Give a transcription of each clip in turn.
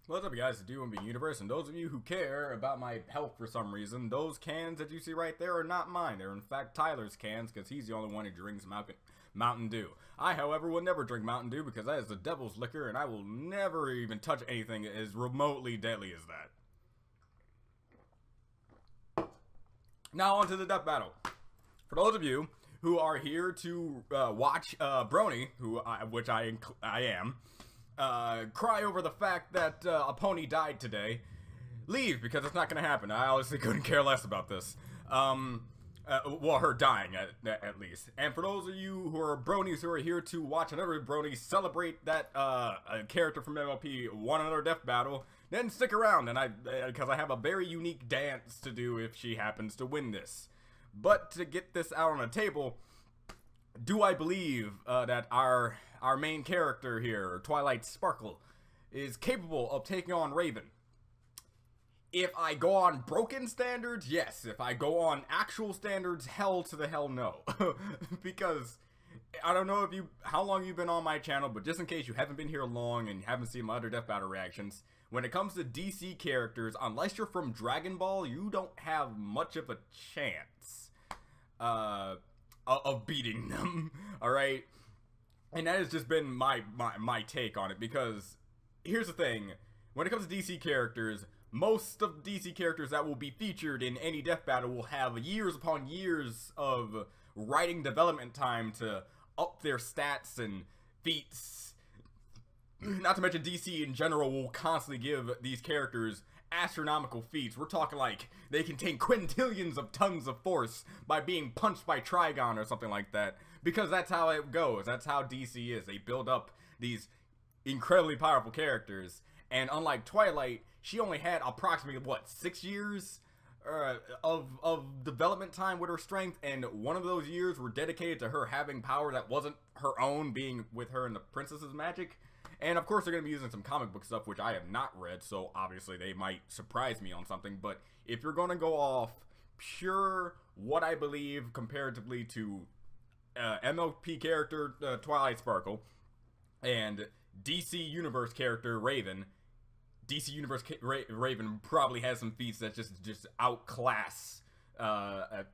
What's up, guys? It's DMB Universe, and those of you who care about my health for some reason, those cans that you see right there are not mine. They're in fact Tyler's cans, because he's the only one who drinks Mountain Dew. I, however, will never drink Mountain Dew because that is the devil's liquor, and I will never even touch anything as remotely deadly as that. Now on to the death battle. For those of you who are here to watch Brony, which I am, cry over the fact that a pony died today, leave, because it's not going to happen. I honestly couldn't care less about this. Well, her dying, at least. And for those of you who are bronies who are here to watch another brony celebrate that a character from MLP won another death battle, then stick around, and because I have a very unique dance to do if she happens to win this. But to get this out on the table, do I believe that our main character here, Twilight Sparkle, is capable of taking on Raven? If I go on broken standards, yes. If I go on actual standards, hell to the hell no. Because I don't know how long you've been on my channel, but just in case you haven't been here long and haven't seen my other death battle reactions, when it comes to DC characters, unless you're from Dragon Ball, you don't have much of a chance of beating them. All right. And that has just been my take on it, because here's the thing. When it comes to DC characters, most of the DC characters that will be featured in any death battle will have years upon years of writing development time to up their stats and feats. Not to mention DC in general will constantly give these characters astronomical feats. We're talking like they contain quintillions of tons of force by being punched by Trigon or something like that. Because that's how it goes. That's how DC is. They build up these incredibly powerful characters. And unlike Twilight, she only had approximately, what, 6 years of development time with her strength. And one of those years were dedicated to her having power that wasn't her own, being with her and the princess's magic. And of course they're going to be using some comic book stuff, which I have not read, so obviously they might surprise me on something. But if you're going to go off pure what I believe comparatively to MLP character Twilight Sparkle and DC Universe character Raven, DC Universe Raven probably has some feats that just outclass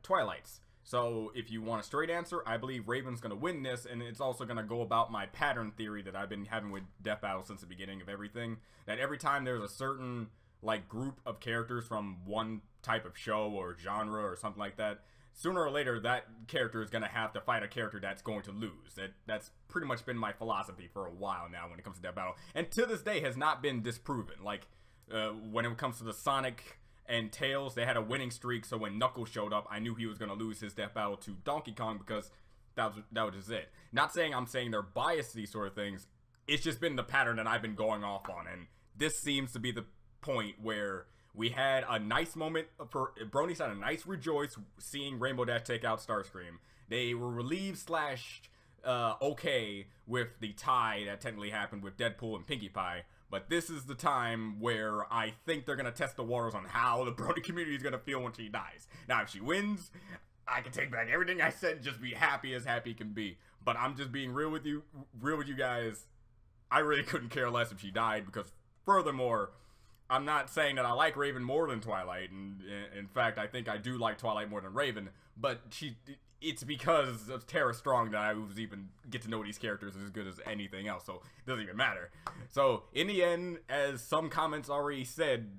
Twilight's. So if you want a straight answer, I believe Raven's going to win this, and it's also going to go about my pattern theory that I've been having with Death Battle since the beginning of everything. That every time there's a certain like group of characters from one type of show or genre or something like that, sooner or later that character is going to have to fight a character that's going to lose. That's pretty much been my philosophy for a while now when it comes to Death Battle, and to this day has not been disproven. Like when it comes to the Sonic and Tails, they had a winning streak, so when Knuckles showed up, I knew he was going to lose his death battle to Donkey Kong, because that was just it. Not saying I'm saying they're biased to these sort of things, it's just been the pattern that I've been going off on, and this seems to be the point where we had a nice moment for Bronies had a nice rejoice seeing Rainbow Dash take out Starscream. They were relieved slash okay with the tie that technically happened with Deadpool and Pinkie Pie. But this is the time where I think they're going to test the waters on how the Brony community is going to feel when she dies. Now, if she wins, I can take back everything I said and just be happy as happy can be. But I'm just being real with you guys. I really couldn't care less if she died, because furthermore, I'm not saying that I like Raven more than Twilight. And in fact, I think I do like Twilight more than Raven. But it's because of Tara Strong that I was even get to know these characters as good as anything else, so it doesn't even matter. So in the end, as some comments already said,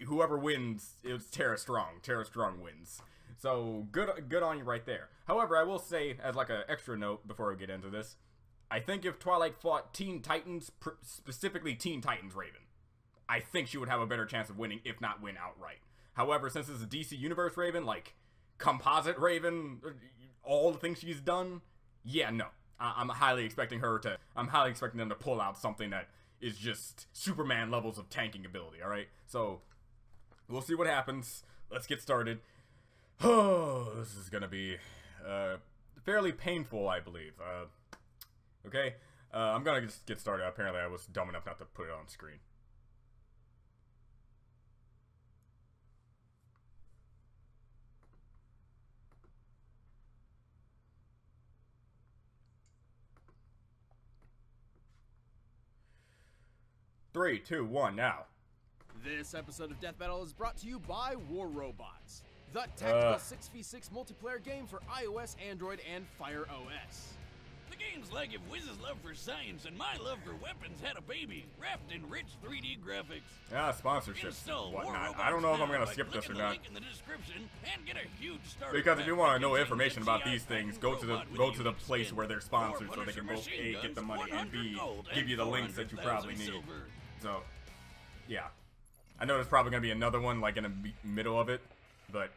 whoever wins, it's Tara Strong. Tara Strong wins. So good on you right there. However, I will say, as like an extra note before we get into this, I think if Twilight fought Teen Titans, specifically Teen Titans Raven, I think she would have a better chance of winning, if not win outright. However, since it's a DC Universe Raven, like composite Raven, all the things she's done, yeah, no. I'm highly expecting them to pull out something that is just Superman levels of tanking ability, alright? So, we'll see what happens. Let's get started. Oh, this is gonna be fairly painful, I believe. Okay? I'm gonna just get started. Apparently, I was dumb enough not to put it on screen. Three, two, one, now. This episode of Death Battle is brought to you by War Robots, the tactical 6v6 multiplayer game for iOS, Android, and Fire OS. The game's like if Wiz's love for science and my love for weapons had a baby, wrapped in rich 3D graphics. Yeah, sponsorships and whatnot. I don't know if I'm gonna skip this or not. Because if you want to know information about these things, go to the place where they're sponsored, so they can both A, get the money, and B, give you the links that you probably need. So, yeah. I know there's probably gonna be another one like in the middle of it, but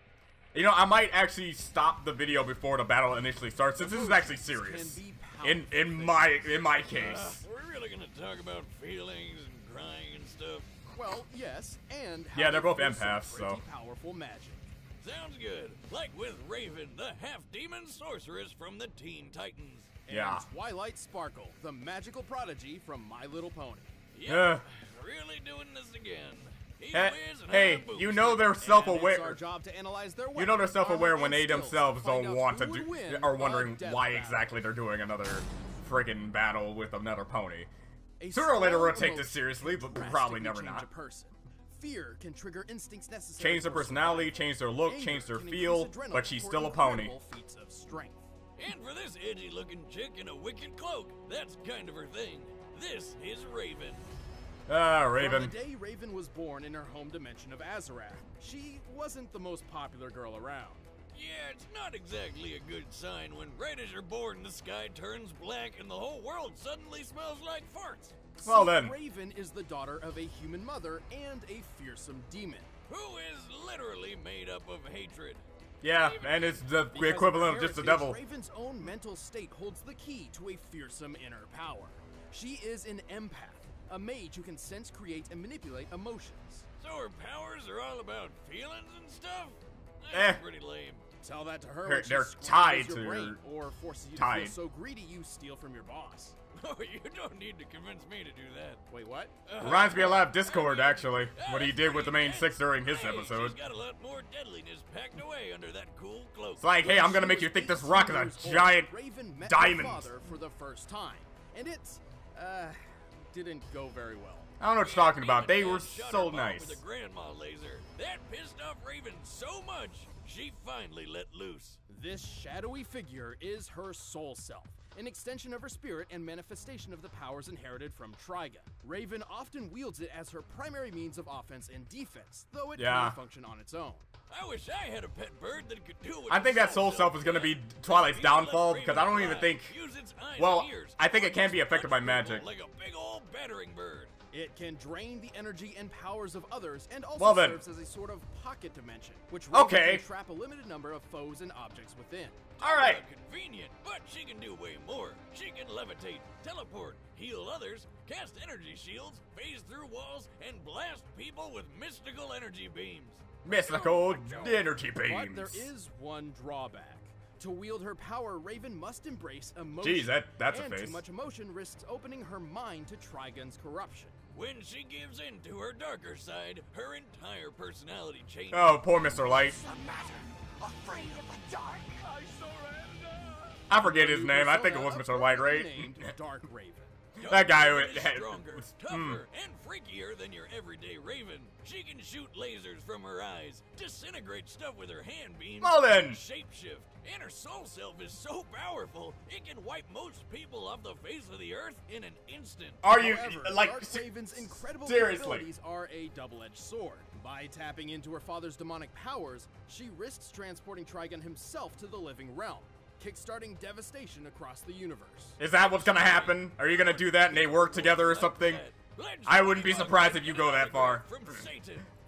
you know, I might actually stop the video before the battle initially starts, since this is actually serious. In my case. We're really gonna talk about feelings and crying and stuff. Well, yes, and yeah, they're both empaths, so powerful magic. Sounds good. Like with Raven, the half-demon sorceress from the Teen Titans. Yeah. And Twilight Sparkle, the magical prodigy from My Little Pony. Yeah. Really doing this again. Hey, you know they're self-aware. Our job to analyze their you know they're self-aware when they themselves don't want to do, are wondering why exactly they're doing another friggin' battle with another pony. Sooner or later we'll take this seriously, but probably never not. Fear can trigger instincts necessary. Change their personality, change their look, change their feel, but she's still a pony. And for this edgy-looking chick in a wicked cloak, that's kind of her thing. This is Raven. Raven. From the day Raven was born in her home dimension of Azarath, she wasn't the most popular girl around. Yeah, it's not exactly a good sign when right as you're born the sky turns black and the whole world suddenly smells like farts. Well then. Raven is the daughter of a human mother and a fearsome demon. Who is literally made up of hatred. Yeah, and it's the equivalent of just the devil. Raven's own mental state holds the key to a fearsome inner power. She is an empath. A mage who can sense, create, and manipulate emotions. So her powers are all about feelings and stuff? That's pretty lame. Tell that to her when they're she tied your to brain or forces you to feel so greedy you steal from your boss. Oh, you don't need to convince me to do that. Wait, what? Reminds me a lot of Discord, actually. What he did with the main six during his episode. She's got a lot more deadliness packed away under that cool cloak. It's like, hey, I'm gonna make you think this rock is a giant diamond. Her father for the first time, and it's didn't go very well. I don't know what you're talking about. They were so nice. With a grandma laser. That pissed off Raven so much, she finally let loose. This shadowy figure is her soul self, an extension of her spirit and manifestation of the powers inherited from Trigon. Raven often wields it as her primary means of offense and defense, though it can function on its own. I wish I had a pet bird that could do what I think that soul self is going to be Twilight's downfall, because I don't even think... Well, I think it can be affected by magic. Like a big old battering bird. It can drain the energy and powers of others, and also serves as a sort of pocket dimension, which can trap a limited number of foes and objects within. Alright. Convenient, but she can do way more. She can levitate, teleport, heal others, cast energy shields, phase through walls, and blast people with mystical energy beams. Mystical energy beams. But there is one drawback. To wield her power, Raven must embrace emotion. Jeez, that's a face. Too much emotion risks opening her mind to Trigon's corruption. When she gives in to her darker side, her entire personality changes. Oh, poor Mr. Light. Afraid of the dark. I surrender. I forget his name. I think it was Mr. Light, right? Named Dark Raven. That guy who stronger, tougher, and freakier than your everyday Raven. She can shoot lasers from her eyes, disintegrate stuff with her hand beams, and shapeshift. And her soul self is so powerful, it can wipe most people off the face of the earth in an instant. Are you, However, like, Dark Raven's incredible seriously? Abilities are a double-edged sword. By tapping into her father's demonic powers, she risks transporting Trigon himself to the living realm, kickstarting devastation across the universe. Is that what's gonna happen? Are you gonna do that and they work together or something? I wouldn't be surprised if you go that far.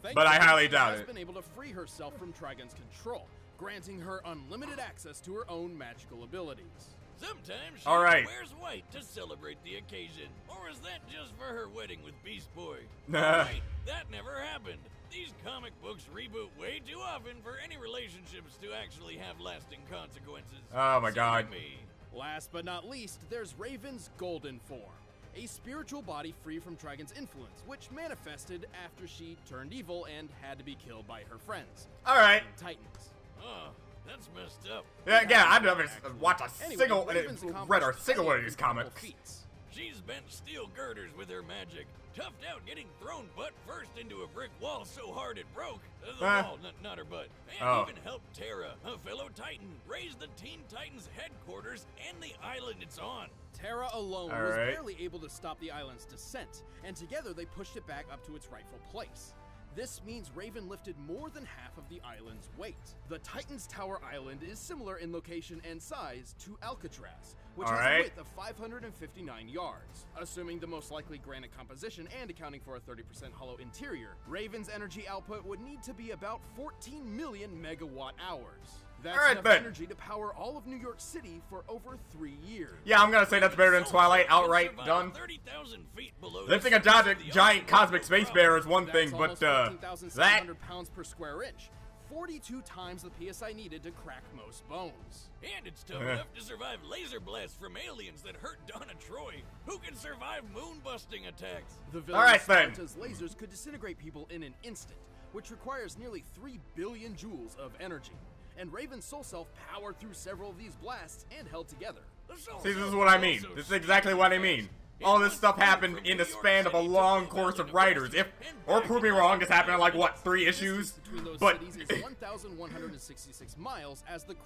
But I highly doubt it. She has been able to free herself from Trigon's control, granting her unlimited access to her own magical abilities. Sometimes she wears white to celebrate the occasion, or is that just for her wedding with Beast Boy? Wait, that never happened. These comic books reboot way too often for any relationships to actually have lasting consequences. Oh my god. Last but not least, there's Raven's golden form, a spiritual body free from Trigon's influence, which manifested after she turned evil and had to be killed by her friends. Alright. Titans. Oh, that's messed up. Yeah, I've never watched a single, read a single one of these comics. She's bent steel girders with her magic, toughed out getting thrown butt first into a brick wall so hard it broke. The wall, not her butt. And even helped Terra, a fellow Titan, raise the Teen Titans headquarters and the island it's on. Terra alone was barely able to stop the island's descent, and together they pushed it back up to its rightful place. This means Raven lifted more than half of the island's weight. The Titan's Tower Island is similar in location and size to Alcatraz, which has a width of 559 yards. Assuming the most likely granite composition and accounting for a 30% hollow interior, Raven's energy output would need to be about 14 million megawatt hours. That's enough energy to power all of New York City for over 3 years. Yeah, I'm gonna say that's better than Twilight outright done. 30,000 feet below Lifting a giant cosmic space bear is one thing, but that 14,700 pounds per square inch. 42 times the PSI needed to crack most bones. And it's tough enough to survive laser blasts from aliens that hurt Donna Troy. Who can survive moon-busting attacks? The villain's Sparta's lasers could disintegrate people in an instant, which requires nearly 3 billion joules of energy. And Raven's soul self powered through several of these blasts and held together. See, this is what I mean. This is exactly what I mean. All this stuff happened in the span of a long course of writers. Or prove me wrong, this happened in like, what, 3 issues? Between those cities is 1,166 miles as the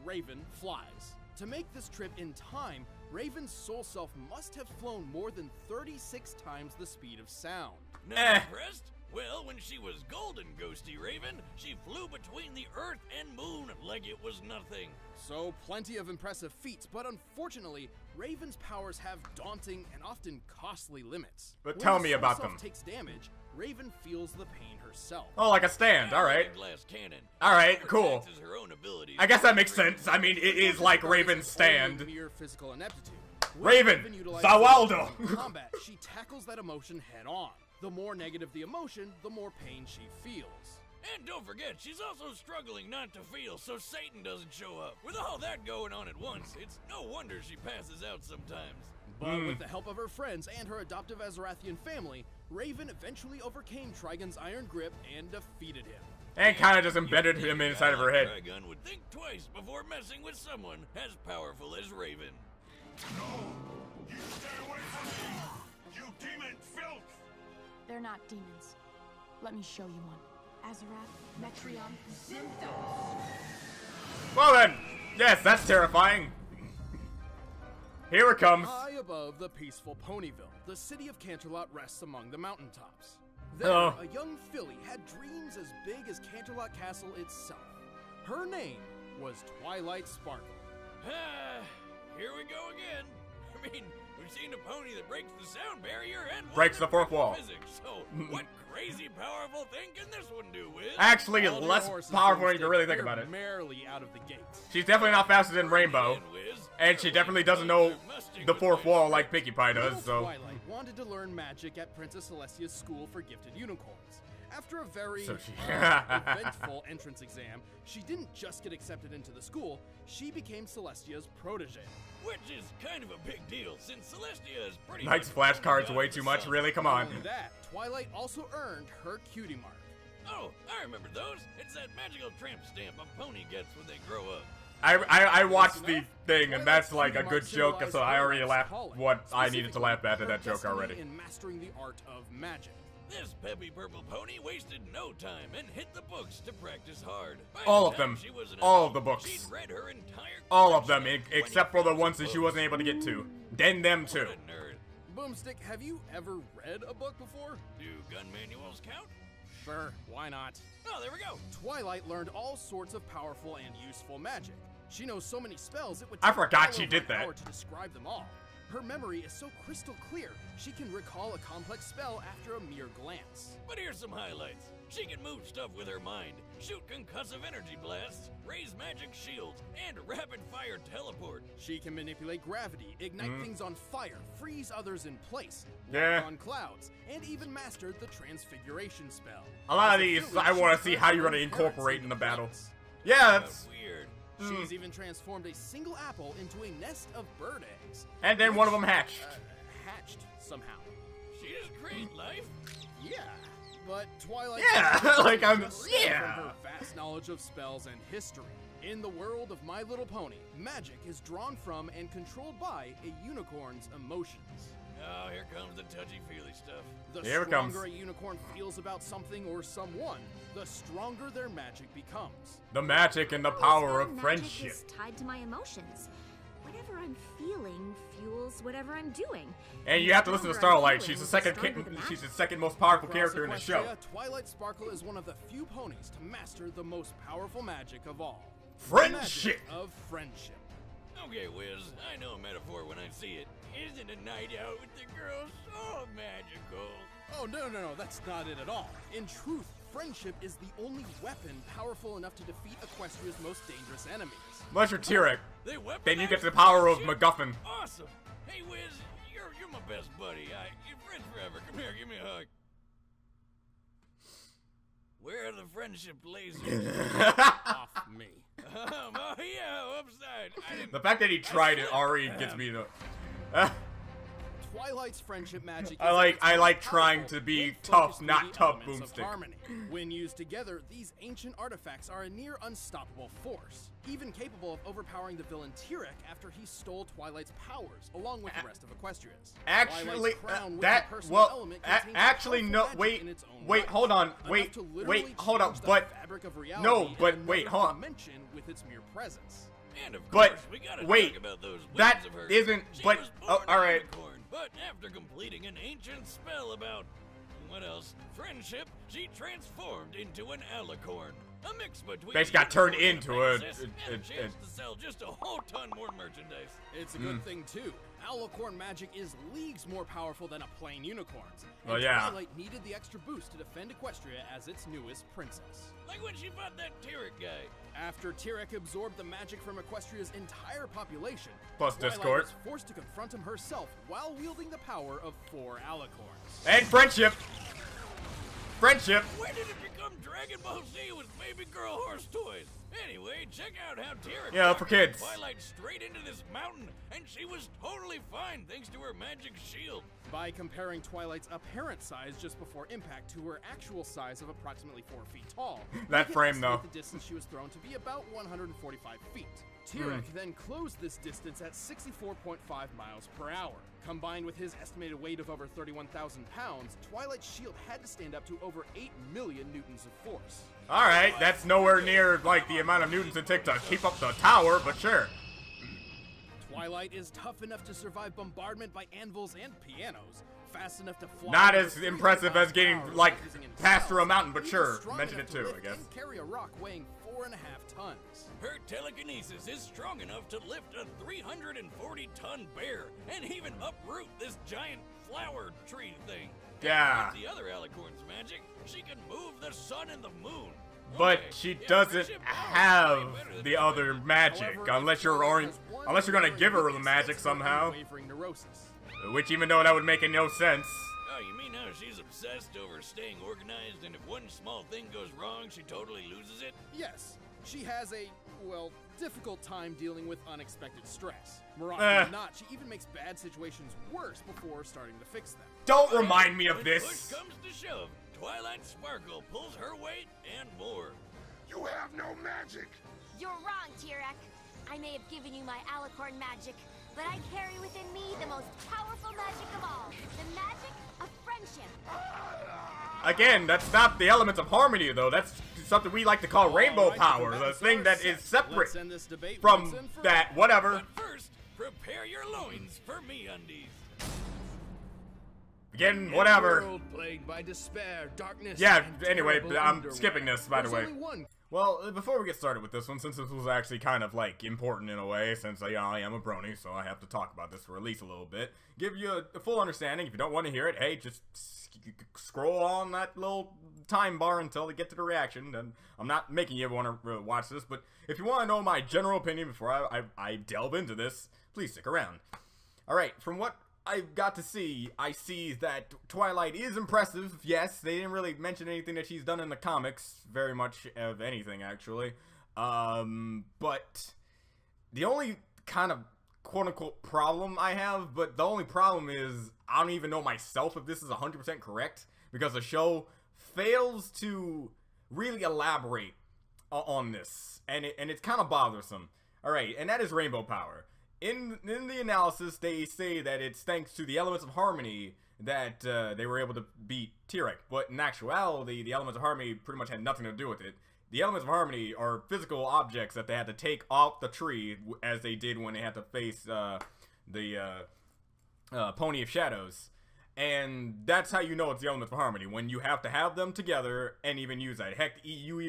Raven flies. To make this trip in time, Raven's soul self must have flown more than 36 times the speed of sound. Not impressed? Well, when she was golden, Ghosty Raven, she flew between the Earth and Moon like it was nothing. So, plenty of impressive feats, but unfortunately, Raven's powers have daunting and often costly limits. But tell me about them. When the soul self takes damage, Raven feels the pain herself. Oh, like a stand, alright. Alright, cool. I guess that makes sense. I mean, it is like Raven's stand. Mere physical ineptitude. Raven! Zawaldo! In combat, she tackles that emotion head on. The more negative the emotion, the more pain she feels. And don't forget, she's also struggling not to feel so Satan doesn't show up. With all that going on at once, it's no wonder she passes out sometimes. But with the help of her friends and her adoptive Azarathian family, Raven eventually overcame Trigon's iron grip and defeated him. And kinda just embedded him inside of her head. Trigon would think twice before messing with someone as powerful as Raven. No! You stay away from me! You demon filth! They're not demons. Let me show you one. Azarath, Metreon, Zinthos. Well then, yes, that's terrifying. Here it comes. High above the peaceful Ponyville, the city of Canterlot rests among the mountaintops. There, a young filly had dreams as big as Canterlot Castle itself. Her name was Twilight Sparkle. Here we go again. I mean, we've seen a pony that breaks the sound barrier and breaks the fourth wall. Physics, so what crazy powerful thing can this one do, Wiz? Actually, less powerful when you really think about it. Merrily out of the gate. She's definitely not faster than Rainbow, and she definitely doesn't know the fourth wall like Pinkie Pie does. So Twilight wanted to learn magic at Princess Celestia's School for Gifted Unicorns. After a very eventful entrance exam, she didn't just get accepted into the school, she became Celestia's protege. Which is kind of a big deal, since Celestia is pretty Knight's flashcards way too much, really? Come on. Not only that, Twilight also earned her cutie mark. Oh, I remember those. It's that magical tramp stamp a pony gets when they grow up. I watched the thing, and that's like a good joke, so I already laughed what I needed to laugh at that joke already. In mastering the art of magic. This peppy purple pony wasted no time and hit the books to practice hard. All of them. All of the books. She'd read her entire all of them, except for the ones that she wasn't able to get to. Then them too. Boomstick, have you ever read a book before? Do gun manuals count? Sure, why not? Oh, there we go. Twilight learned all sorts of powerful and useful magic. She knows so many spells it would I take forgot she did that. to describe them all. Her memory is so crystal clear, she can recall a complex spell after a mere glance. But here's some highlights. She can move stuff with her mind, shoot concussive energy blasts, raise magic shields, and rapid-fire teleport. She can manipulate gravity, ignite things on fire, freeze others in place, walk on clouds, and even mastered the transfiguration spell. A lot of these, I want to see how you're going to incorporate in the battle. Yeah, that's weird. She's even transformed a single apple into a nest of bird eggs. And then one of them hatched. Hatched, somehow. She just created life? Yeah, but Twilight... Yeah, like I'm... From her vast knowledge of spells and history. In the world of My Little Pony, magic is drawn from and controlled by a unicorn's emotions. Oh, here comes the touchy-feely stuff. The Here it stronger comes. a unicorn feels about something or someone, the stronger their magic becomes. The magic and the Oh, power so of magic friendship. is tied to my emotions. Whatever I'm feeling fuels whatever I'm doing. And you have to listen to Stronger I'm Starlight. feeling, She's the the second stronger the she's the magic. second most powerful Across character in the show. Equestria, Twilight Sparkle is one of the few ponies to master the most powerful magic of all. Friendship. The magic of friendship. Okay, Wiz, I know a metaphor when I see it. Isn't a night out with the girls so magical? Oh, no, that's not it at all. In truth, friendship is the only weapon powerful enough to defeat Equestria's most dangerous enemies. Unless you're Tyrek, They then you get weaponized the power of friendship? MacGuffin. Awesome. Hey, Wiz, you're my best buddy. You're friends forever. Come here, give me a hug. Where are the friendship lasers? Off me. Oh, yeah, upside. I didn't... The fact that he tried it already gets me to. Twilight's friendship magic. I like trying to be tough, not tough, Boomstick. Harmony. When used together, these ancient artifacts are a near unstoppable force, even capable of overpowering the villain Tyrek after he stole Twilight's powers, along with the rest of Equestria's. Actually, Twilight's crown with that the personal well, element contains actually powerful no. magic Wait, in its own wait, right, hold on, enough wait, to literally hold on, change the but fabric of reality no, but in wait, another hold on. dimension with its mere presence. And of But, course, we gotta wait, talk about those that wings of hers. isn't- She but- was oh, born a alright. unicorn, but after completing an ancient spell about, what else? Friendship, she transformed into an alicorn. A mix between Basically got turned unicorn and into Pegasus, and a chance to sell just a whole ton more merchandise. It's a good thing, too. Alicorn magic is leagues more powerful than a plain unicorn's. Well, and yeah. Twilight needed the extra boost to defend Equestria as its newest princess. Like when she fought that Tyrek guy. After Tyrek absorbed the magic from Equestria's entire population, Plus Twilight Discord. was forced to confront him herself while wielding the power of 4 alicorns. And friendship. Friendship. Where did it become Dragon Ball Z with baby girl horse toys? Anyway, check out how Tyrek Yeah, for kids. Twilight straight into this mountain, and she was totally fine thanks to her magic shield. By comparing Twilight's apparent size just before impact to her actual size of approximately 4 feet tall, That we can frame, though. estimate the distance she was thrown to be about 145 feet. Tyrek then closed this distance at 64.5 miles per hour. Combined with his estimated weight of over 31,000 pounds, Twilight's shield had to stand up to over 8 million newtons of force. Alright, that's nowhere near like the amount of newtons it takes to keep up the tower, but sure. Twilight is tough enough to survive bombardment by anvils and pianos, fast enough to fly. Not over as 3 impressive as getting, miles like, without using any passed through a spells, mountain, but even sure, strong mention enough it to too, I lift guess. and carry a rock weighing 4.5 tons. Her telekinesis is strong enough to lift a 340-ton bear and even uproot this giant flower tree thing. Yeah. And with the other alicorn's magic, she can move the sun and the moon. But Okay, she yeah, doesn't friendship power is have way better than the other magic, However, unless you're Twilight has one unless you're gonna glaring give her the weakness, magic it's her somehow. unwavering neurosis. Which, even though that would make no sense. Oh, you mean how she's obsessed over staying organized, and if one small thing goes wrong, she totally loses it? Yes, she has a, well, difficult time dealing with unexpected stress. More Eh. often than not, she even makes bad situations worse before starting to fix them. Don't remind me of When this. push comes to shove, Twilight Sparkle pulls her weight and more. You have no magic. You're wrong, Tyrek. I may have given you my alicorn magic, but I carry within me the most powerful magic of all, the magic of friendship. Again, that's not the elements of harmony, though. That's something we like to call rainbow Alright, power, the combatants thing are that set. is separate Let's end this debate from once and for that, all. whatever. But first, prepare your loins for MeUndies. Again, whatever. World plagued by despair, darkness, Yeah, and anyway, terrible I'm underwear. skipping this, by the There's way. only one Well, before we get started with this one, since this was actually kind of, like, important in a way, since, you know, I am a brony, so I have to talk about this for at least a little bit. Give you a full understanding. If you don't want to hear it, hey, just scroll on that little time bar until they get to the reaction. And I'm not making you want to watch this, but if you want to know my general opinion before I delve into this, please stick around. Alright, from what I've got to see, I see that Twilight is impressive. Yes, they didn't really mention anything that she's done in the comics, very much of anything, actually. But the only kind of quote-unquote problem I have, but the only problem is I don't even know myself if this is 100% correct, because the show fails to really elaborate on this, and it's kind of bothersome. All right, and that is rainbow power. In the analysis, they say that it's thanks to the elements of harmony that they were able to beat T-Rex, but in actuality, the elements of harmony pretty much had nothing to do with it. The elements of harmony are physical objects that they had to take off the tree, as they did when they had to face the Pony of Shadows. And that's how you know it's the elements of harmony, when you have to have them together and even use that. Heck, you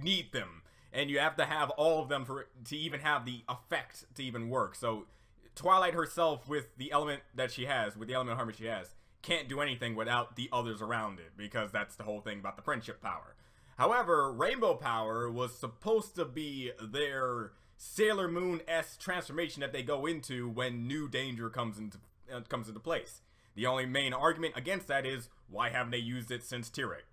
need them, and you have to have all of them to even have the effect to even work. So Twilight herself, with the element that she has, with the element of harmony she has, can't do anything without the others around it, because that's the whole thing about the friendship power. However, rainbow power was supposed to be their Sailor Moon-esque transformation that they go into when new danger comes into place. The only main argument against that is, why haven't they used it since T-Rex?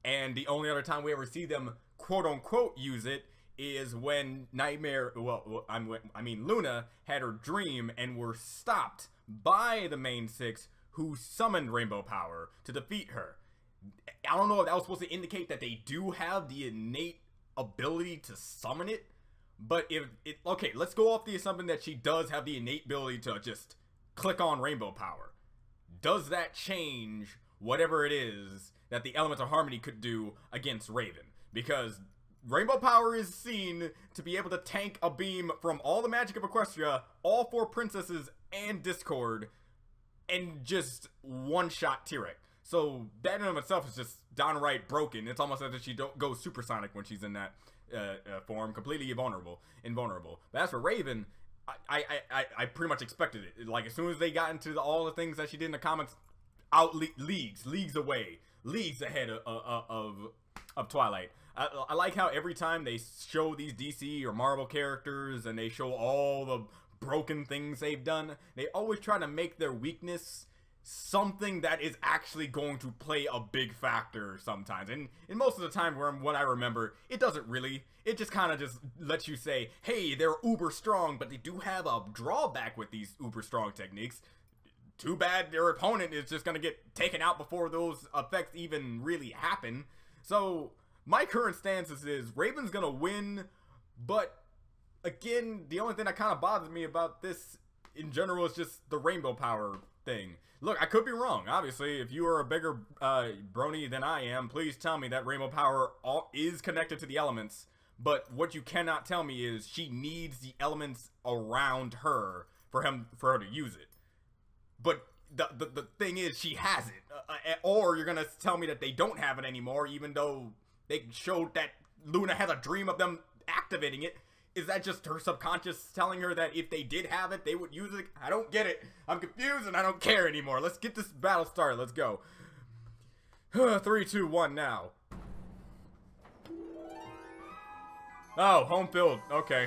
And the only other time we ever see them quote-unquote use it is when Luna had her dream and were stopped by the main six, who summoned rainbow power to defeat her. I don't know if that was supposed to indicate that they do have the innate ability to summon it, but okay, let's go off the assumption that she does have the innate ability to just click on rainbow power. Does that change whatever it is that the elements of harmony could do against Raven? Because rainbow power is seen to be able to tank a beam from all the magic of Equestria, all 4 princesses, and Discord, and just one-shot T-Rex. So that in of itself is just downright broken. It's almost as if she don't go supersonic when she's in that form, completely invulnerable. But as for Raven, I pretty much expected it. Like, as soon as they got into all the things that she did in the comics, leagues away, leagues ahead of Twilight. I like how every time they show these DC or Marvel characters and they show all the broken things they've done, they always try to make their weakness something that is actually going to play a big factor sometimes. And most of the time, what I remember, it doesn't really. It just kind of just lets you say, hey, they're uber strong, but they do have a drawback with these uber strong techniques. Too bad their opponent is just going to get taken out before those effects even really happen. So my current stance is Raven's going to win, but again, the only thing that kind of bothers me about this in general is just the rainbow power thing. Look, I could be wrong. Obviously, if you are a bigger brony than I am, please tell me that rainbow power is connected to the elements. But what you cannot tell me is she needs the elements around her for her to use it. But the thing is, she has it. Or you're gonna tell me that they don't have it anymore, even though they showed that Luna has a dream of them activating it. Is that just her subconscious telling her that if they did have it, they would use it? I don't get it. I'm confused and I don't care anymore. Let's get this battle started. Let's go. 3, 2, 1 now. Oh, home field. Okay.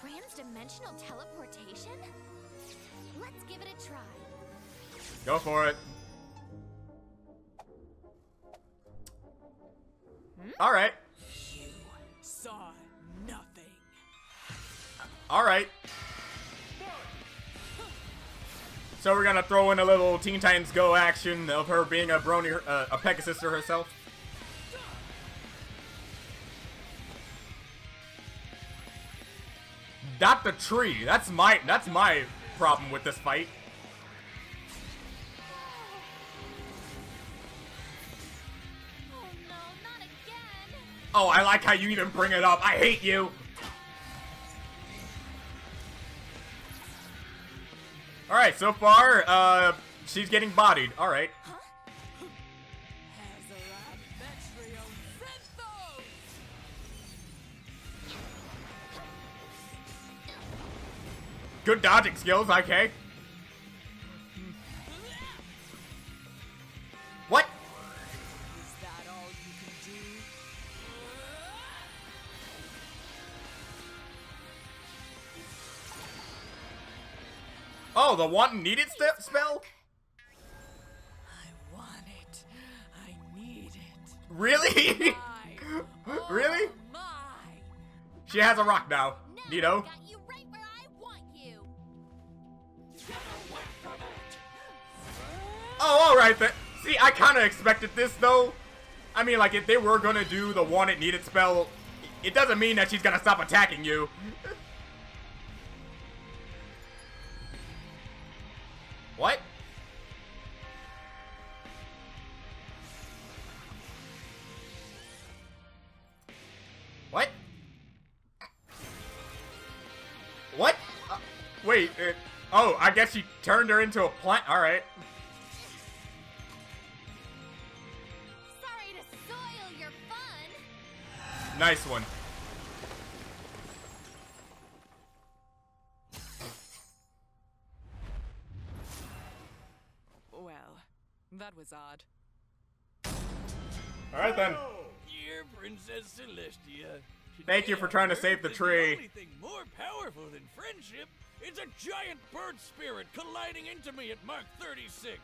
Trans-dimensional teleportation? Let's give it a try. Go for it. Alright. You saw nothing. Alright. So we're gonna throw in a little Teen Titans Go action of her being a brony, a Pegasister herself. Not the tree. That's my problem with this fight. Oh no, not again! Oh, I like how you even bring it up. I hate you. Alright, so far, she's getting bodied. Alright. Good dodging skills, okay. What? Is that all you can do? Oh, the one needed spell? I want it. I need it. Really? Really? Mine. She has a rock now. Now Nito. I got you right where I want you. Oh, alright then. See, I kind of expected this, though. I mean, like, if they were gonna do the want it, need it spell, it doesn't mean that she's gonna stop attacking you. What? What? What? Wait, oh, I guess she turned her into a plant. Alright. Sorry to soil your fun. Nice one. Well, that was odd. Alright then. Dear Princess Celestia. Thank you for trying to save the tree. The only thing more powerful than friendship is a giant bird spirit colliding into me at Mark 36.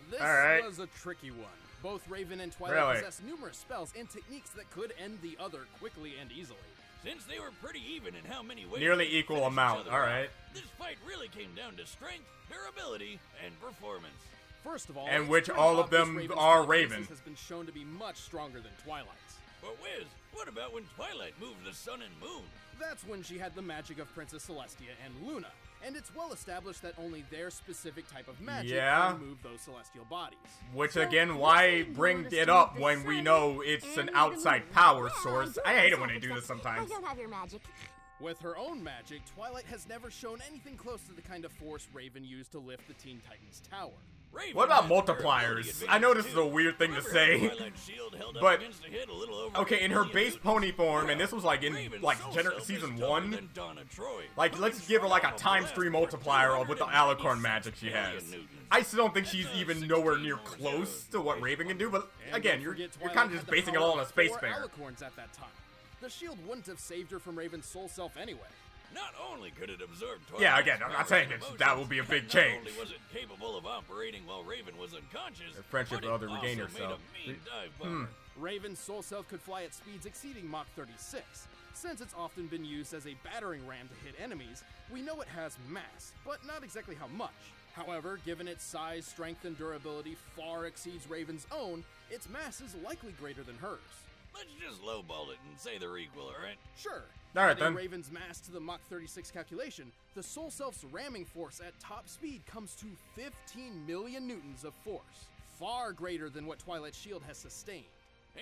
This Alright. was a tricky one. Both Raven and Twilight Really? possess numerous spells and techniques that could end the other quickly and easily. Since they were pretty even in how many ways Nearly they could equal finish each amount, other alright. off, this fight really came down to strength, durability, and performance. First of all, And it's which pretty all of obvious them Raven's are telekinesis Raven. has been shown to be much stronger than Twilight's. But Wiz, what about when Twilight moved the sun and moon? That's when she had the magic of Princess Celestia and Luna, and it's well established that only their specific type of magic Yeah. can move those celestial bodies. Which So, again, you're why saying bring you it understand up the when we sun know it's and an the outside moon? power Yeah, source? do I hate it myself when they do this except sometimes. I don't have your magic. With her own magic, Twilight has never shown anything close to the kind of force Raven used to lift the Teen Titans Tower. Raven What about had durability multipliers? I know this is a advantage, weird thing to too. say, Remember how Twilight's shield held up but against a hit a little over okay, in her 1 base million pony newtons? form, and this was like in Raven's like soul self is season tougher 1. than Donna Troy, Like, who let's can give her like a swallow times blast 3 for multiplier with the 296 alicorn magic she has. million newtons. I still don't think she's That's a even 16 nowhere near more close zeros to what Raven can do, but And again, don't you're forget kind Twilight of just had the basing it power all on a of space 4 bear. alicorns at that time. The shield wouldn't have saved her from Raven's soul self anyway. Not only could it absorb Twilight's Yeah, again, I'm not powers saying and that will be a big emotions, change. Not only was it capable of operating while Raven was unconscious, Friendship but will it other regain also herself. made a mean dive bomber. Raven's soul self could fly at speeds exceeding Mach 36. Since it's often been used as a battering ram to hit enemies, we know it has mass, but not exactly how much. However, given its size, strength, and durability far exceeds Raven's own, its mass is likely greater than hers. Let's just lowball it and say they're equal, alright? Sure. All right, Adding then. Raven's mass to the Mach 36 calculation, the Soul Self's ramming force at top speed comes to 15 million newtons of force, far greater than what Twilight's shield has sustained.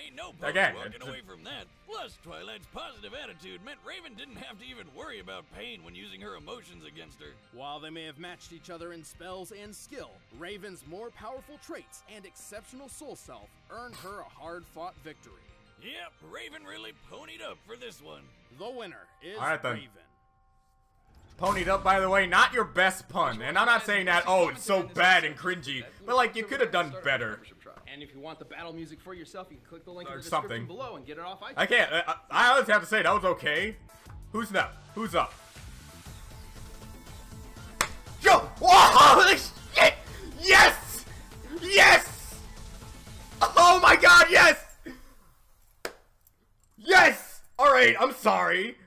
Ain't no point Again, walking it's away from that. Plus, Twilight's positive attitude meant Raven didn't have to even worry about pain when using her emotions against her. While they may have matched each other in spells and skill, Raven's more powerful traits and exceptional Soul Self earned her a hard-fought victory. Yep, Raven really ponied up for this one. The winner is All right, then. Raven. Ponied up, by the way, not your best pun. And I'm not saying that, oh, it's so bad and cringy, but like, you could have done better. And if you want the battle music for yourself, you can click the link in Or the description something. below and get it off iTunes. I can't, I honestly have to say, that was okay. Who's up? Who's up? Yo! Whoa! Shit! Yes! Yes! Oh my god, yes! Yes! Alright, I'm sorry.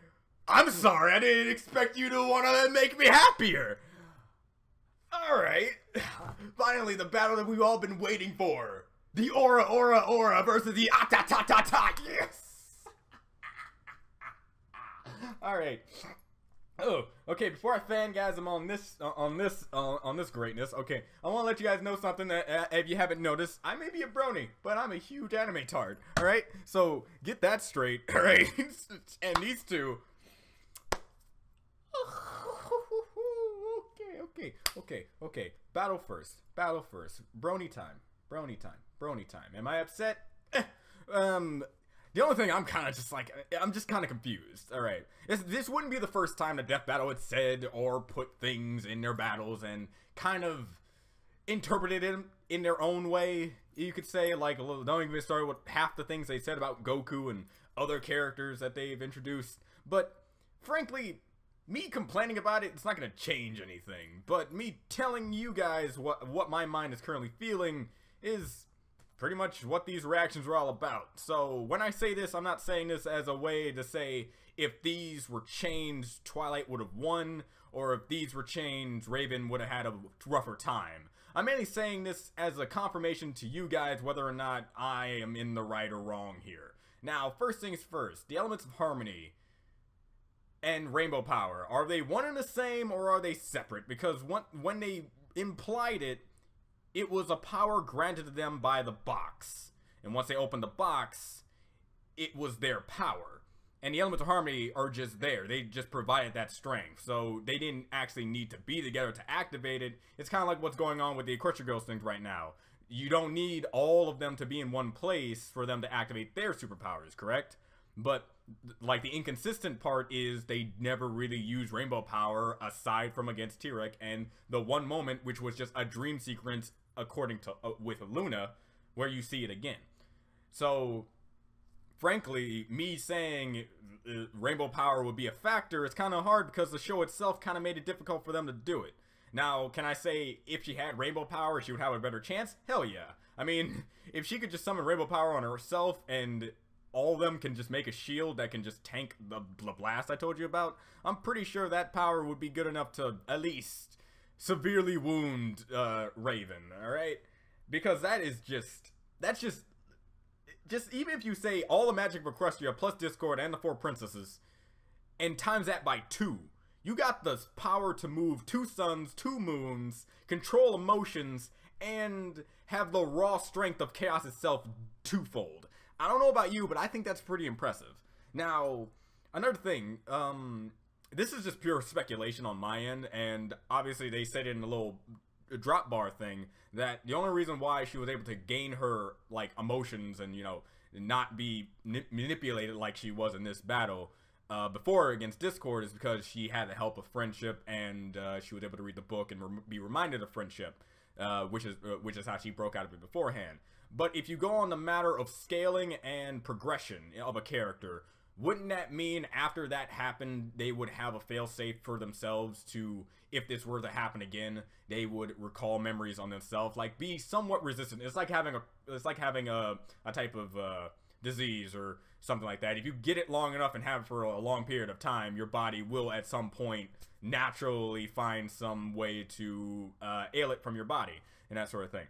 I'm sorry, I didn't expect you to want to make me happier. Alright. Finally, the battle that we've all been waiting for. The Aura versus the Atatata. Yes! Alright. Oh, okay, before I fangasm on this greatness, okay, I want to let you guys know something that, if you haven't noticed, I may be a brony, but I'm a huge anime tard, alright? So, get that straight, alright? And these two... Okay. Battle first. Brony time. Am I upset? The only thing I'm kind of just like, I'm just kind of confused. All right, this wouldn't be the first time the Death Battle had said or put things in their battles and kind of interpreted it in their own way. You could say, like, don't even start with half the things they said about Goku and other characters that they've introduced. But frankly, me complaining about it, it's not going to change anything. But me telling you guys what my mind is currently feeling is pretty much what these reactions were all about. So when I say this, I'm not saying this as a way to say if these were changed, Twilight would have won, or if these were changed, Raven would have had a rougher time. I'm mainly saying this as a confirmation to you guys whether or not I am in the right or wrong here. Now, first things first, the elements of harmony and rainbow power, are they one and the same or are they separate? Because when they implied it, it was a power granted to them by the box. And once they opened the box, it was their power. And the elements of harmony are just there. They just provided that strength. So they didn't actually need to be together to activate it. It's kind of like what's going on with the Equestria Girls things right now. You don't need all of them to be in one place for them to activate their superpowers, correct? But like the inconsistent part is they never really use rainbow power aside from against Tyrek, and the one moment which was just a dream sequence according to with Luna where you see it again. So frankly, me saying rainbow power would be a factor is kind of hard because the show itself kind of made it difficult for them to do it. Now, can I say if she had rainbow power, she would have a better chance? Hell yeah. I mean, if she could just summon rainbow power on herself and all of them can just make a shield that can just tank the blast I told you about, I'm pretty sure that power would be good enough to at least severely wound Raven, alright? Because that's just even if you say all the magic of Equestria plus Discord and the 4 princesses and times that by 2, you got the power to move 2 suns, 2 moons, control emotions, and have the raw strength of chaos itself twofold. I don't know about you, but I think that's pretty impressive. Now, another thing, this is just pure speculation on my end, and obviously they said it in a little drop bar thing that the only reason why she was able to gain her like emotions and, you know, not be manipulated like she was in this battle before against Discord is because she had the help of friendship, and she was able to read the book and be reminded of friendship, which is how she broke out of it beforehand. But if you go on the matter of scaling and progression of a character, wouldn't that mean after that happened, they would have a failsafe for themselves to, if this were to happen again, they would recall memories on themselves, like be somewhat resistant. It's like having a type of disease or something like that. If you get it long enough and have it for a long period of time, your body will at some point naturally find some way to ail it from your body and that sort of thing.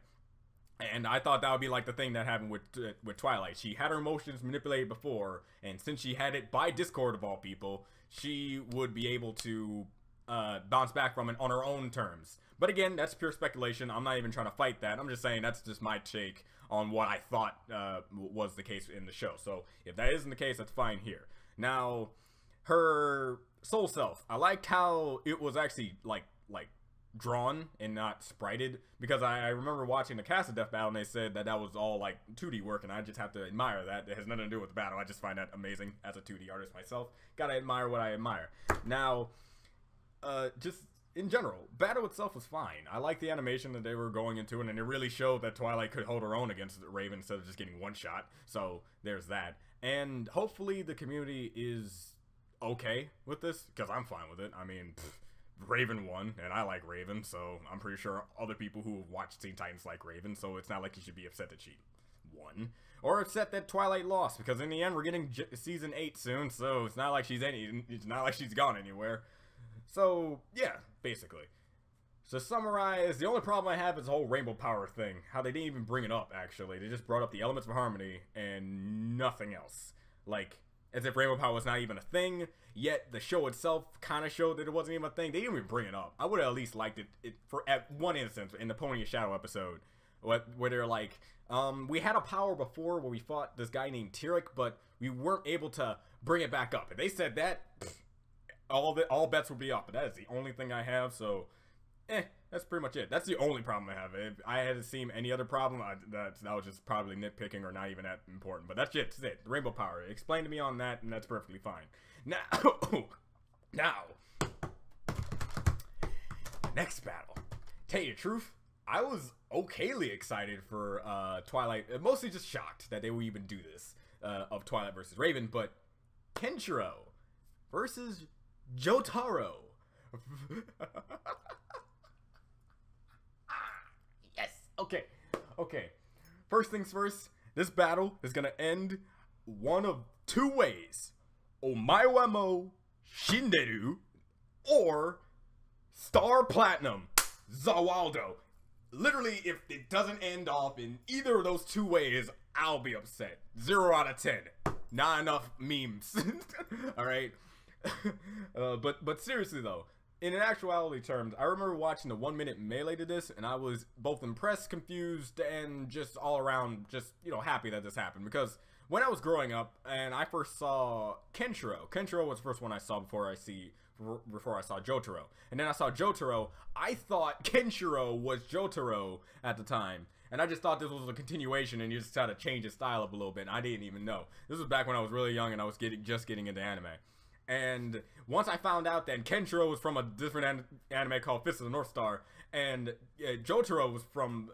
And I thought that would be like the thing that happened with Twilight. She had her emotions manipulated before, and since she had it by Discord of all people, she would be able to bounce back from it on her own terms. But again, that's pure speculation. I'm not even trying to fight that. I'm just saying that's just my take on what I thought was the case in the show. So if that isn't the case, that's fine here. Now, her soul self. I liked how it was actually like drawn and not sprited, because I remember watching the Cast of Death battle and they said that was all like 2D work, and I just have to admire that. It has nothing to do with the battle. I just find that amazing as a 2D artist myself. Gotta admire what I admire. Now, just in general, battle itself was fine. I like the animation that they were going into, and it really showed that Twilight could hold her own against Raven instead of just getting one shot. So there's that. And hopefully the community is okay with this, because I'm fine with it. I mean, Raven won, and I like Raven, so I'm pretty sure other people who have watched Teen Titans like Raven, so it's not like you should be upset that she won. Or upset that Twilight lost, because in the end we're getting season 8 soon, so it's not like she's gone anywhere. So, yeah, basically. To summarize, the only problem I have is the whole rainbow power thing. How they didn't even bring it up, actually. They just brought up the elements of harmony and nothing else. Like, as if rainbow power was not even a thing, yet the show itself kind of showed that it wasn't even a thing. They didn't even bring it up. I would have at least liked it for at one instance in the Pony and Shadow episode, where they're like, we had a power before where we fought this guy named Tyrek, but we weren't able to bring it back up. If they said that, all bets would be off. But that is the only thing I have, so that's pretty much it. That's the only problem I have. If I had seen any other problem, that was just probably nitpicking or not even that important. But that's it. The rainbow power. Explain to me on that, and that's perfectly fine. Now, next battle. Tell you the truth, I was okayly excited for Twilight. Mostly just shocked that they would even do this of Twilight versus Raven. But Kenshiro versus Jotaro. Yes. Okay. First things first, this battle is gonna end one of 2 ways. Omae mo Shinderu or Star Platinum Zawaldo. literally, if it doesn't end off in either of those two ways, I'll be upset. 0 out of 10. Not enough memes. All right. But seriously though, in actuality terms, I remember watching the 1 minute melee to this, and I was both impressed, confused, and just all around just, you know, happy that this happened. Because when I was growing up and I first saw Kenshiro was the first one I saw before I saw Jotaro. And then I saw Jotaro, I thought Kenshiro was Jotaro at the time. And I just thought this was a continuation and you just had to change his style up a little bit. And I didn't even know. This was back when I was really young and I was just getting into anime. And once I found out that Kenshiro was from a different anime called Fist of the North Star, and Jotaro was from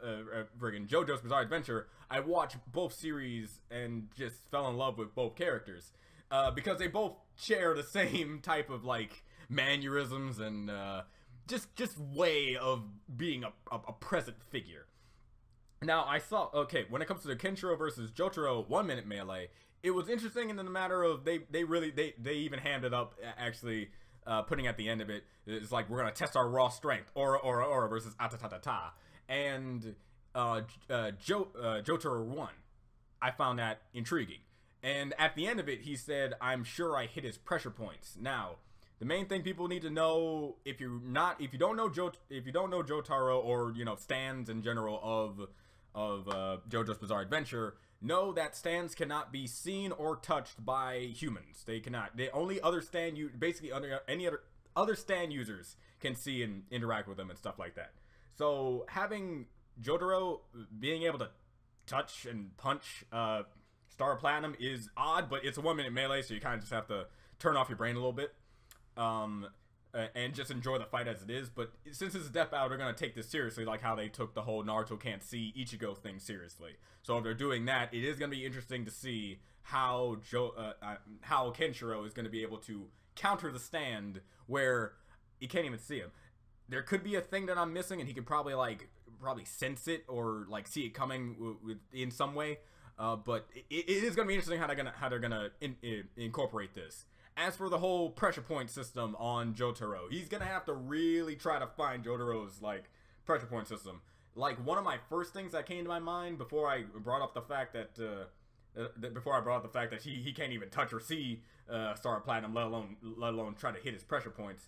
friggin' JoJo's Bizarre Adventure, I watched both series and just fell in love with both characters. Because they both share the same type of, like, mannerisms and just way of being a present figure. Now, I saw, okay, when it comes to the Kenshiro versus Jotaro 1 minute melee, it was interesting in the matter of they even hammed it up, actually, putting at the end of it, it's like, we're gonna test our raw strength, Aura versus Atatatata, and Jotaro won. I found that intriguing. And at the end of it, he said, I'm sure I hit his pressure points. Now, the main thing people need to know, if you don't know Jotaro, or, you know, stands in general of JoJo's Bizarre Adventure, know that stands cannot be seen or touched by humans. They cannot. They only other stand any other stand users can see and interact with them and stuff like that. So having Jotaro being able to touch and punch Star Platinum is odd, but it's a 1 minute melee, so you kind of just have to turn off your brain a little bit. And just enjoy the fight as it is. But since it's a death battle, they're going to take this seriously, like how they took the whole Naruto can't see Ichigo thing seriously. So if they're doing that, it is going to be interesting to see how Kenshiro is going to be able to counter the stand where you can't even see him. There could be a thing that I'm missing, and he could probably sense it or like see it coming in some way. But it is going to be interesting how they're gonna incorporate this. As for the whole pressure point system on Jotaro, he's gonna have to really try to find Jotaro's, like, pressure point system. Like, one of my first things that came to my mind before I brought up the fact that he can't even touch or see Star Platinum, let alone try to hit his pressure points,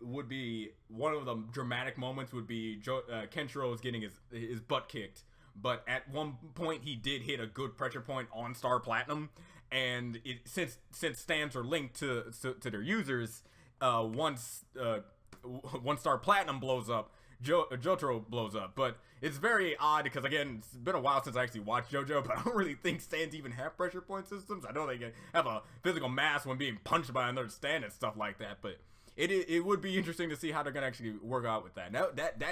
would be one of the dramatic moments would be Kenshiro is getting his butt kicked, but at one point he did hit a good pressure point on Star Platinum. And since stands are linked to their users, once Star Platinum blows up, Jotaro blows up. But it's very odd because, again, it's been a while since I actually watched JoJo, but I don't really think stands even have pressure point systems. I know they can have a physical mass when being punched by another stand and stuff like that, but it would be interesting to see how they're gonna actually work out with that. Now that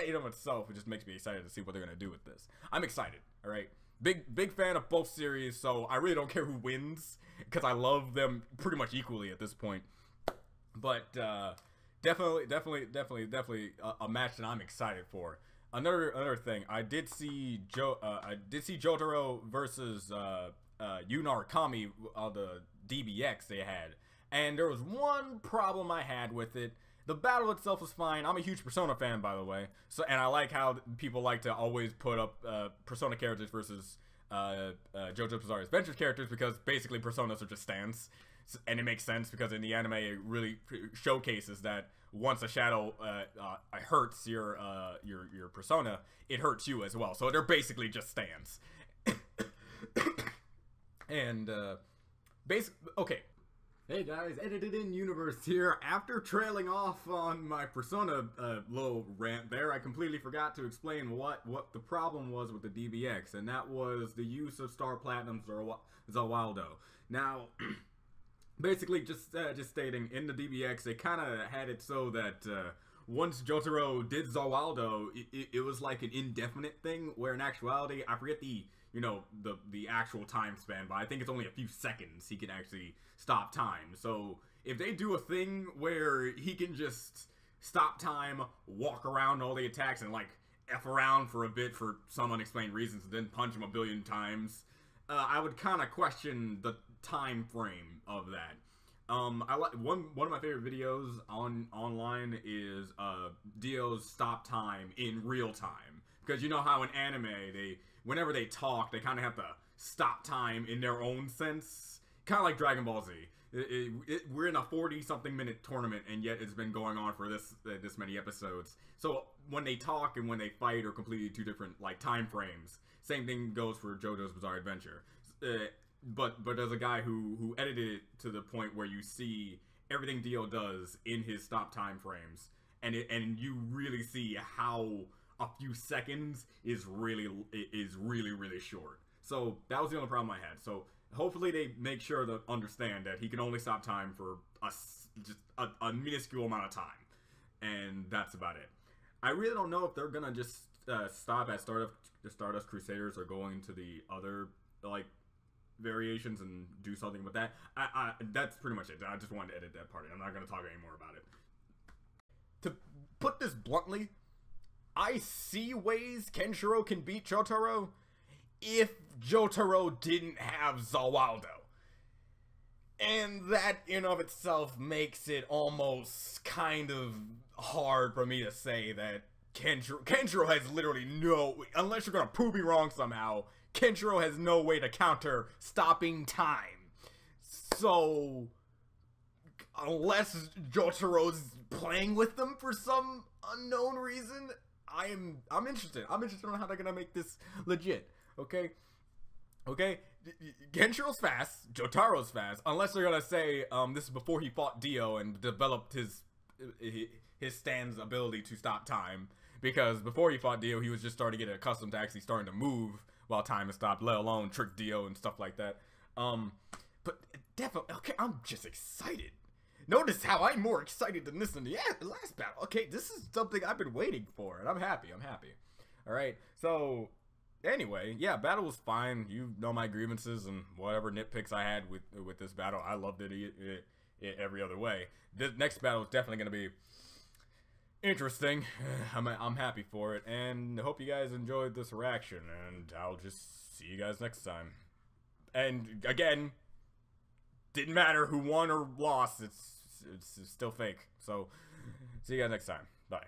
in of itself, it just makes me excited to see what they're gonna do with this. I'm excited. All right. Big fan of both series, so I really don't care who wins because I love them pretty much equally at this point. But definitely a match that I'm excited for. Another thing, I did see Jotaro versus Yunar Kami, the DBX they had, and there was one problem I had with it. The battle itself was fine. I'm a huge Persona fan, by the way. So, and I like how people like to always put up Persona characters versus JoJo's Bizarre Adventure characters, because basically Personas are just stands. And it makes sense because in the anime it really showcases that once a shadow hurts your Persona, it hurts you as well. So they're basically just stands. And okay. Hey guys, Edited In Universe here. After trailing off on my Persona little rant there, I completely forgot to explain what the problem was with the DBX, and that was the use of Star Platinum's Zawaldo. Now, basically, just stating, in the DBX, they kind of had it so that once Jotaro did Zawaldo, it was like an indefinite thing, where in actuality, I forget the actual time span, but I think it's only a few seconds he can actually stop time. So if they do a thing where he can just stop time, walk around all the attacks, and like F around for a bit for some unexplained reasons, and then punch him a billion times, I would kind of question the time frame of that. I like one of my favorite videos online is Dio's stop time in real time, because you know how in anime whenever they talk they kind of have to stop time in their own sense, kind of like Dragon Ball Z. We're in a 40-something minute tournament, and yet it's been going on for this many episodes. So when they talk and when they fight are completely two different like time frames. Same thing goes for JoJo's Bizarre Adventure. But there's a guy who edited it to the point where you see everything Dio does in his stop time frames, and you really see how a few seconds is really short. So that was the only problem I had. So hopefully they make sure to understand that he can only stop time for just a minuscule amount of time, and that's about it. I really don't know if they're gonna just stop at Stardust Crusaders or going to the other like variations and do something with that. That's pretty much it. I just wanted to edit that part. I'm not going to talk anymore about it. To put this bluntly, I see ways Kenshiro can beat Jotaro if Jotaro didn't have Zawaldo. And that in of itself makes it almost kind of hard for me to say that Kenshiro has literally no, unless you're going to prove me wrong somehow, Kenshiro has no way to counter stopping time. So, unless Jotaro's playing with them for some unknown reason, I'm interested. I'm interested in how they're gonna make this legit. Okay? Kenshiro's fast. Jotaro's fast. Unless they're gonna say this is before he fought Dio and developed his stand's ability to stop time. Because before he fought Dio, he was just starting to get accustomed to actually starting to move while time is stopped, let alone trick Dio and stuff like that. But definitely, okay, I'm just excited. Notice how I'm more excited than this in the last battle. Okay, this is something I've been waiting for, and I'm happy. Alright, so, anyway, yeah, battle was fine. You know my grievances and whatever nitpicks I had with this battle. I loved it every other way. This next battle is definitely going to be interesting. I'm happy for it, and I hope you guys enjoyed this reaction, and I'll just see you guys next time. And again, didn't matter who won or lost, it's still fake. So see you guys next time. Bye.